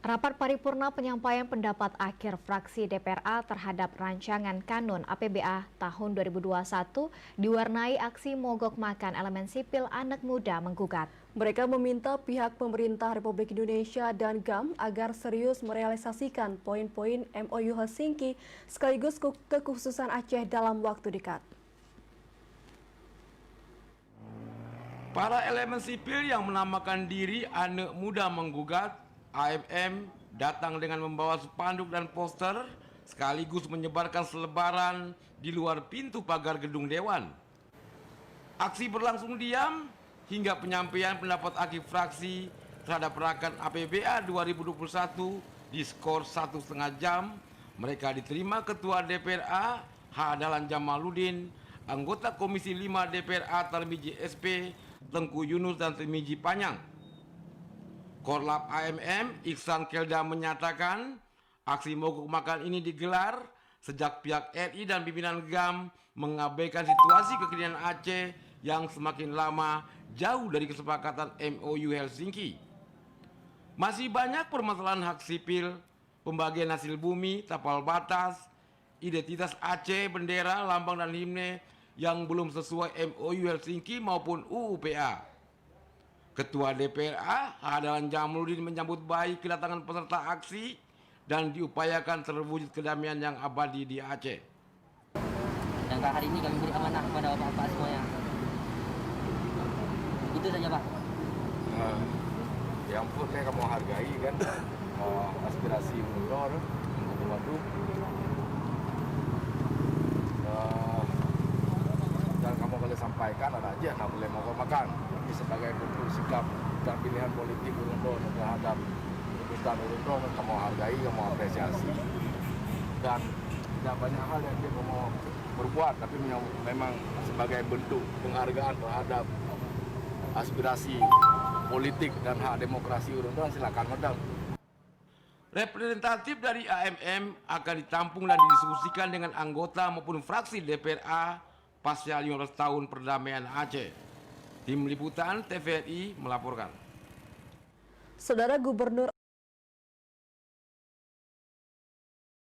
Rapat paripurna penyampaian pendapat akhir fraksi DPRA terhadap rancangan kanun APBA tahun 2021 diwarnai aksi mogok makan elemen sipil anak muda menggugat. Mereka meminta pihak pemerintah Republik Indonesia dan GAM agar serius merealisasikan poin-poin MOU Helsinki sekaligus kekhususan Aceh dalam waktu dekat. Para elemen sipil yang menamakan diri anak muda menggugat AMM datang dengan membawa spanduk dan poster sekaligus menyebarkan selebaran di luar pintu pagar gedung Dewan. Aksi berlangsung diam hingga penyampaian pendapat akhir fraksi terhadap rakan APBA 2021 di skor 1,5 jam. Mereka diterima Ketua DPRA H. Dahlan Jamaluddin, anggota Komisi 5 DPRA Tarmizi SP, Tengku Yunus dan Tarmizi Panyang. Korlap AMM Iksan Kelda menyatakan aksi mogok makan ini digelar sejak pihak RI dan pimpinan GAM mengabaikan situasi kekinian Aceh yang semakin lama jauh dari kesepakatan MOU Helsinki. Masih banyak permasalahan hak sipil, pembagian hasil bumi, tapal batas, identitas Aceh, bendera, lambang dan himne yang belum sesuai MOU Helsinki maupun UU-PA. Ketua DPRA H. Dahlan Jamaluddin menyambut baik kedatangan peserta aksi dan diupayakan terwujud kedamaian yang abadi di Aceh. Dan hari ini kami beri amanah kepada bapak-bapak semuanya. Itu saja Pak. Yang penting kamu hargai kan aspirasi menurut waktu dan kamu boleh sampaikan ada aja nggak boleh mogok makan. Tapi sebagai bentuk sikap dan pilihan politik Urundo terhadap tuntutan Urundo kamu hargai, kamu apresiasi dan tidak banyak hal yang dia mau berbuat, tapi memang sebagai bentuk penghargaan terhadap aspirasi politik dan hak demokrasi Urundo, silakan madam. Representatif dari AMM akan ditampung dan didiskusikan dengan anggota maupun fraksi DPRA pasca 15 tahun perdamaian Aceh. Tim Liputan TVRI melaporkan. Saudara Gubernur